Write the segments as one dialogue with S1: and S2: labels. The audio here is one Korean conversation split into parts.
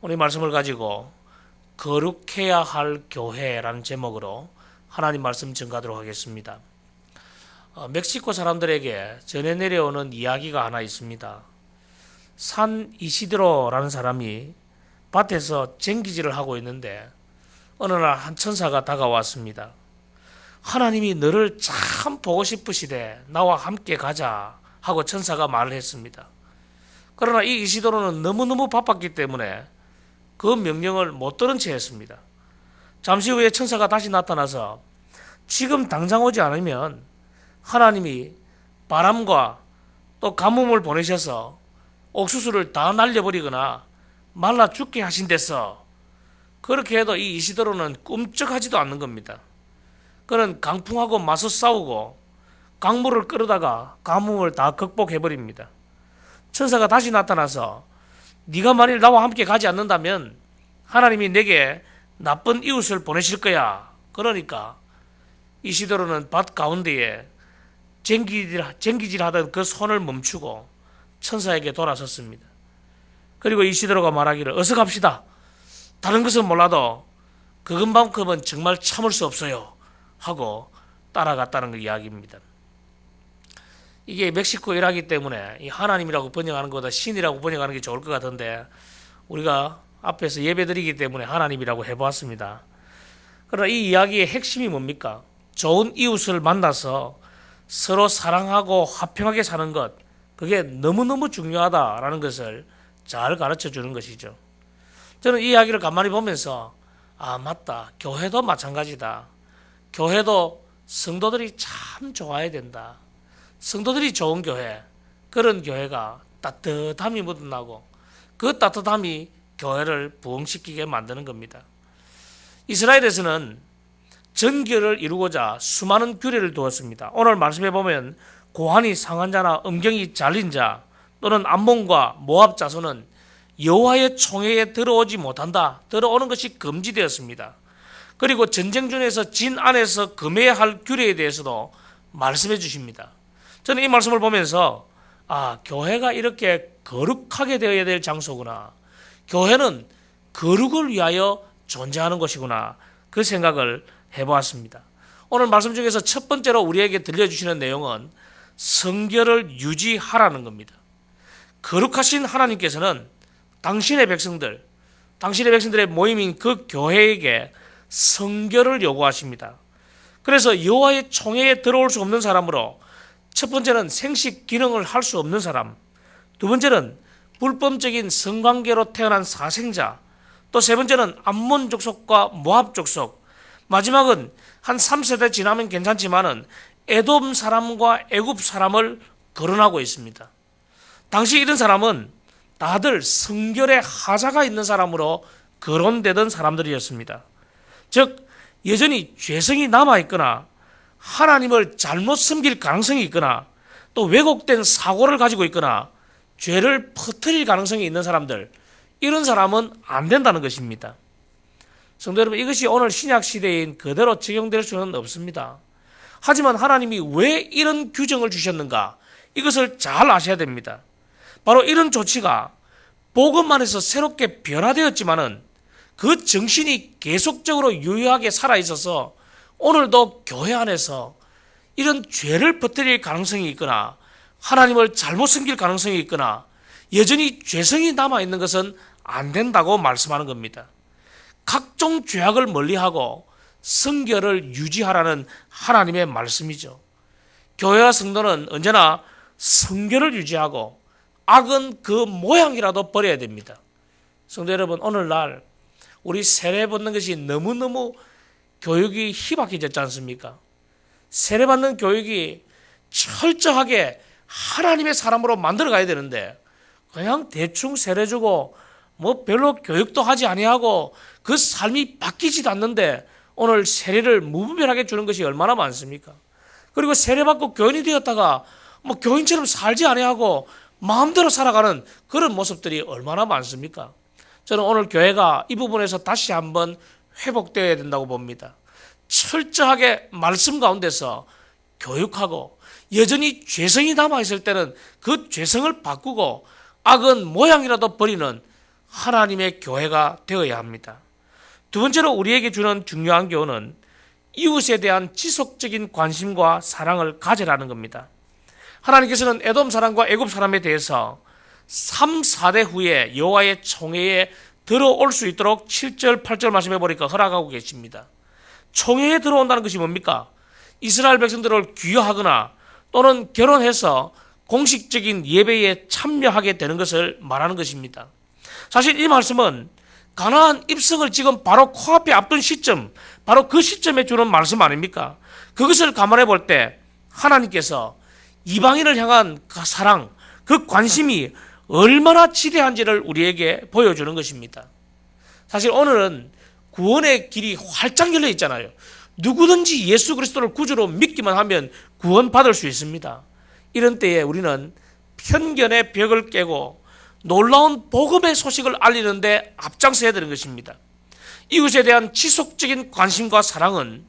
S1: 오늘 이 말씀을 가지고 거룩해야 할 교회라는 제목으로 하나님 말씀 전가하도록 하겠습니다. 멕시코 사람들에게 전해 내려오는 이야기가 하나 있습니다. 산 이시드로라는 사람이 밭에서 쟁기질을 하고 있는데 어느 날 한 천사가 다가왔습니다. 하나님이 너를 참 보고 싶으시되 나와 함께 가자 하고 천사가 말을 했습니다. 그러나 이 이시도로는 너무너무 바빴기 때문에 그 명령을 못 들은 채 했습니다. 잠시 후에 천사가 다시 나타나서 지금 당장 오지 않으면 하나님이 바람과 또 가뭄을 보내셔서 옥수수를 다 날려버리거나 말라 죽게 하신댔어. 그렇게 해도 이 이시도로는 꿈쩍하지도 않는 겁니다. 그는 강풍하고 맞서 싸우고 강물을 끌어다가 가뭄을 다 극복해버립니다. 천사가 다시 나타나서 네가 만일 나와 함께 가지 않는다면 하나님이 내게 나쁜 이웃을 보내실 거야. 그러니까 이시도로는 밭 가운데에 쟁기질 하던 그 손을 멈추고 천사에게 돌아섰습니다. 그리고 이시도로가 말하기를 어서 갑시다. 다른 것은 몰라도 그것만큼은 정말 참을 수 없어요. 하고 따라갔다는 그 이야기입니다. 이게 멕시코 일하기 때문에 이 하나님이라고 번역하는 것보다 신이라고 번역하는 게 좋을 것 같은데 우리가 앞에서 예배드리기 때문에 하나님이라고 해보았습니다. 그러나 이 이야기의 핵심이 뭡니까? 좋은 이웃을 만나서 서로 사랑하고 화평하게 사는 것, 그게 너무너무 중요하다라는 것을 잘 가르쳐 주는 것이죠. 저는 이 이야기를 가만히 보면서 맞다. 교회도 마찬가지다. 교회도 성도들이 참 좋아야 된다. 성도들이 좋은 교회, 그런 교회가 따뜻함이 묻어나고 그 따뜻함이 교회를 부흥시키게 만드는 겁니다. 이스라엘에서는 정결을 이루고자 수많은 규례를 두었습니다. 오늘 말씀해 보면 고환이 상한 자나 음경이 잘린 자 또는 암몬과 모압 자손은 여호와의 총회에 들어오지 못한다. 들어오는 것이 금지되었습니다. 그리고 전쟁 중에서 진 안에서 금해야 할 규례에 대해서도 말씀해 주십니다. 저는 이 말씀을 보면서 교회가 이렇게 거룩하게 되어야 될 장소구나. 교회는 거룩을 위하여 존재하는 것이구나. 그 생각을 해보았습니다. 오늘 말씀 중에서 첫 번째로 우리에게 들려주시는 내용은 성결을 유지하라는 겁니다. 거룩하신 하나님께서는 당신의 백성들의 모임인 그 교회에게 성결을 요구하십니다. 그래서 여호와의 총회에 들어올 수 없는 사람으로 첫 번째는 생식 기능을 할 수 없는 사람, 두 번째는 불법적인 성관계로 태어난 사생자, 또 세 번째는 암몬 족속과 모압 족속, 마지막은 한 3세대 지나면 괜찮지만은 에돔 사람과 애굽 사람을 거론하고 있습니다. 당시 이런 사람은 다들 성결의 하자가 있는 사람으로 거론되던 사람들이었습니다. 즉 여전히 죄성이 남아있거나 하나님을 잘못 섬길 가능성이 있거나 또 왜곡된 사고를 가지고 있거나 죄를 퍼뜨릴 가능성이 있는 사람들, 이런 사람은 안 된다는 것입니다. 성도 여러분, 이것이 오늘 신약 시대인 그대로 적용될 수는 없습니다. 하지만 하나님이 왜 이런 규정을 주셨는가, 이것을 잘 아셔야 됩니다. 바로 이런 조치가 복음 안에서 새롭게 변화되었지만은 그 정신이 계속적으로 유효하게 살아있어서 오늘도 교회 안에서 이런 죄를 퍼뜨릴 가능성이 있거나 하나님을 잘못 섬길 가능성이 있거나 여전히 죄성이 남아있는 것은 안 된다고 말씀하는 겁니다. 각종 죄악을 멀리하고 성결을 유지하라는 하나님의 말씀이죠. 교회와 성도는 언제나 성결을 유지하고 악은 그 모양이라도 버려야 됩니다. 성도 여러분, 오늘날 우리 세례받는 것이 너무너무 교육이 희박해졌지 않습니까? 세례받는 교육이 철저하게 하나님의 사람으로 만들어 가야 되는데 그냥 대충 세례 주고 별로 교육도 하지 아니하고 그 삶이 바뀌지도 않는데 오늘 세례를 무분별하게 주는 것이 얼마나 많습니까? 그리고 세례받고 교인이 되었다가 교인처럼 살지 아니하고 마음대로 살아가는 그런 모습들이 얼마나 많습니까? 저는 오늘 교회가 이 부분에서 다시 한번 회복되어야 된다고 봅니다. 철저하게 말씀 가운데서 교육하고 여전히 죄성이 남아있을 때는 그 죄성을 바꾸고 악은 모양이라도 버리는 하나님의 교회가 되어야 합니다. 두 번째로 우리에게 주는 중요한 교훈은 이웃에 대한 지속적인 관심과 사랑을 가지라는 겁니다. 하나님께서는 에돔 사람과 애굽 사람에 대해서 3, 4대 후에 여호와의 총회에 들어올 수 있도록 7절, 8절 말씀해 보니까 허락하고 계십니다. 총회에 들어온다는 것이 뭡니까? 이스라엘 백성들을 귀화하거나 또는 결혼해서 공식적인 예배에 참여하게 되는 것을 말하는 것입니다. 사실 이 말씀은 가나안 입성을 지금 바로 코앞에 앞둔 시점, 바로 그 시점에 주는 말씀 아닙니까? 그것을 감안해 볼 때 하나님께서 이방인을 향한 그 사랑, 그 관심이 얼마나 지대한지를 우리에게 보여주는 것입니다. 사실 오늘은 구원의 길이 활짝 열려 있잖아요. 누구든지 예수 그리스도를 구주로 믿기만 하면 구원받을 수 있습니다. 이런 때에 우리는 편견의 벽을 깨고 놀라운 복음의 소식을 알리는데 앞장서야 되는 것입니다. 이웃에 대한 지속적인 관심과 사랑은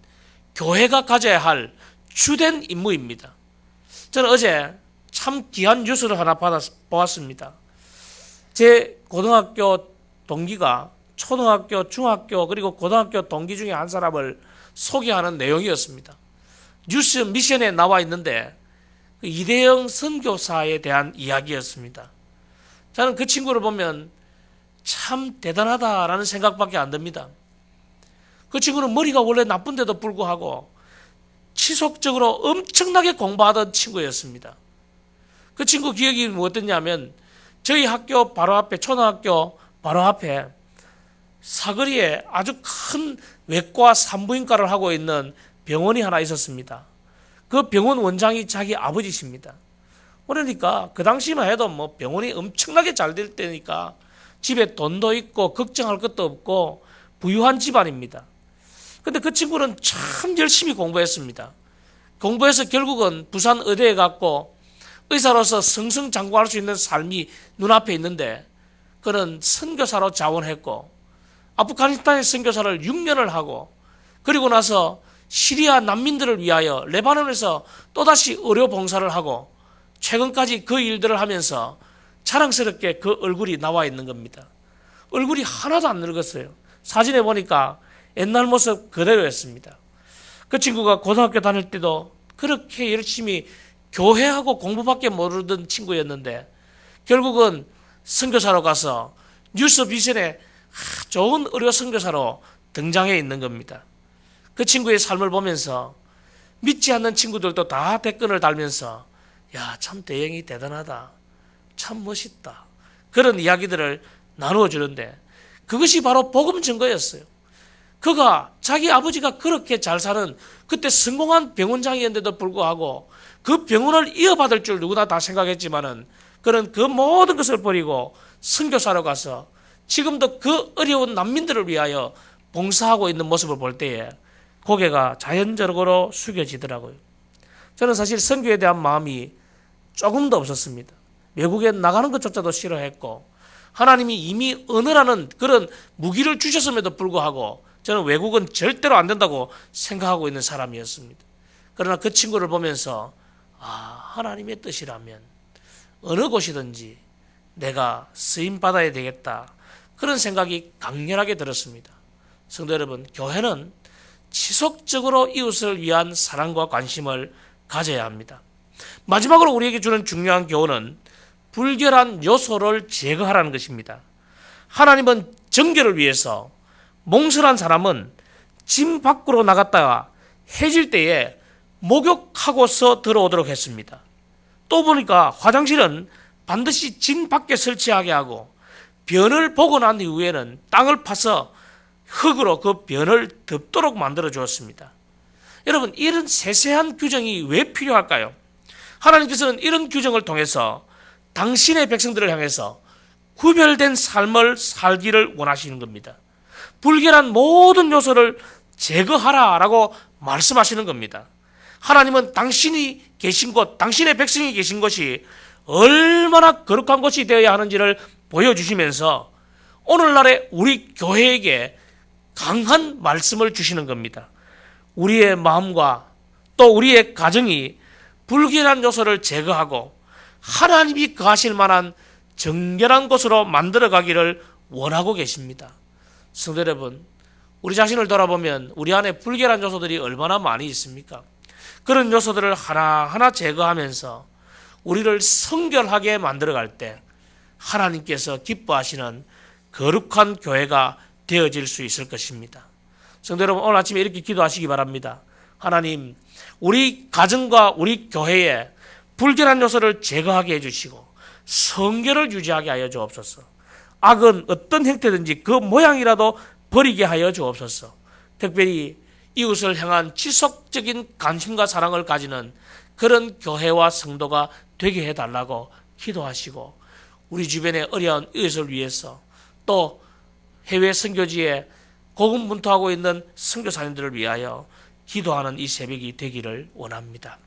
S1: 교회가 가져야 할 주된 임무입니다. 저는 어제 참 귀한 뉴스를 하나 보았습니다. 제 고등학교 동기가 초등학교, 중학교 그리고 고등학교 동기 중에 한 사람을 소개하는 내용이었습니다. 뉴스 미션에 나와 있는데 이대영 선교사에 대한 이야기였습니다. 저는 그 친구를 보면 참 대단하다라는 생각밖에 안 듭니다. 그 친구는 머리가 원래 나쁜데도 불구하고 지속적으로 엄청나게 공부하던 친구였습니다. 그 친구 기억이 뭐였냐면 저희 학교 바로 앞에, 초등학교 바로 앞에 사거리에 아주 큰 외과 산부인과를 하고 있는 병원이 하나 있었습니다. 그 병원 원장이 자기 아버지십니다. 그러니까 그 당시만 해도 뭐 병원이 엄청나게 잘 될 때니까 집에 돈도 있고 걱정할 것도 없고 부유한 집안입니다. 근데 그 친구는 참 열심히 공부했습니다. 공부해서 결국은 부산 의대에 갔고 의사로서 승승장구할 수 있는 삶이 눈앞에 있는데 그는 선교사로 자원했고 아프가니스탄의 선교사를 6년을 하고 그리고 나서 시리아 난민들을 위하여 레바논에서 또다시 의료 봉사를 하고 최근까지 그 일들을 하면서 자랑스럽게 그 얼굴이 나와 있는 겁니다. 얼굴이 하나도 안 늙었어요. 사진에 보니까 옛날 모습 그대로였습니다. 그 친구가 고등학교 다닐 때도 그렇게 열심히 교회하고 공부밖에 모르던 친구였는데 결국은 선교사로 가서 뉴스 비전에 좋은 의료 선교사로 등장해 있는 겁니다. 그 친구의 삶을 보면서 믿지 않는 친구들도 다 댓글을 달면서 야, 참 대영이 대단하다. 참 멋있다. 그런 이야기들을 나누어 주는데 그것이 바로 복음 증거였어요. 그가 자기 아버지가 그렇게 잘 사는 그때 성공한 병원장이었는데도 불구하고 그 병원을 이어받을 줄 누구나 다 생각했지만은 그는 그 모든 것을 버리고 선교사로 가서 지금도 그 어려운 난민들을 위하여 봉사하고 있는 모습을 볼 때에 고개가 자연적으로 숙여지더라고요. 저는 사실 선교에 대한 마음이 조금도 없었습니다. 외국에 나가는 것조차도 싫어했고 하나님이 이미 은혜라는 그런 무기를 주셨음에도 불구하고 저는 외국은 절대로 안 된다고 생각하고 있는 사람이었습니다. 그러나 그 친구를 보면서 하나님의 뜻이라면 어느 곳이든지 내가 쓰임받아야 되겠다. 그런 생각이 강렬하게 들었습니다. 성도 여러분, 교회는 지속적으로 이웃을 위한 사랑과 관심을 가져야 합니다. 마지막으로 우리에게 주는 중요한 교훈은 불결한 요소를 제거하라는 것입니다. 하나님은 정결을 위해서 몽설한 사람은 진 밖으로 나갔다가 해질 때에 목욕하고서 들어오도록 했습니다. 또 보니까 화장실은 반드시 진 밖에 설치하게 하고 변을 보고 난 이후에는 땅을 파서 흙으로 그 변을 덮도록 만들어 주었습니다. 여러분, 이런 세세한 규정이 왜 필요할까요? 하나님께서는 이런 규정을 통해서 당신의 백성들을 향해서 구별된 삶을 살기를 원하시는 겁니다. 불결한 모든 요소를 제거하라라고 말씀하시는 겁니다. 하나님은 당신이 계신 곳, 당신의 백성이 계신 곳이 얼마나 거룩한 곳이 되어야 하는지를 보여주시면서 오늘날의 우리 교회에게 강한 말씀을 주시는 겁니다. 우리의 마음과 또 우리의 가정이 불결한 요소를 제거하고 하나님이 거하실 만한 정결한 곳으로 만들어가기를 원하고 계십니다. 성도 여러분, 우리 자신을 돌아보면 우리 안에 불결한 요소들이 얼마나 많이 있습니까? 그런 요소들을 하나하나 제거하면서 우리를 성결하게 만들어갈 때 하나님께서 기뻐하시는 거룩한 교회가 되어질 수 있을 것입니다. 성도 여러분, 오늘 아침에 이렇게 기도하시기 바랍니다. 하나님, 우리 가정과 우리 교회에 불결한 요소를 제거하게 해주시고 성결을 유지하게 하여 주옵소서. 악은 어떤 형태든지 그 모양이라도 버리게 하여 주옵소서. 특별히 이웃을 향한 지속적인 관심과 사랑을 가지는 그런 교회와 성도가 되게 해달라고 기도하시고, 우리 주변의 어려운 이웃을 위해서 또 해외 선교지에 고군분투하고 있는 선교사님들을 위하여 기도하는 이 새벽이 되기를 원합니다.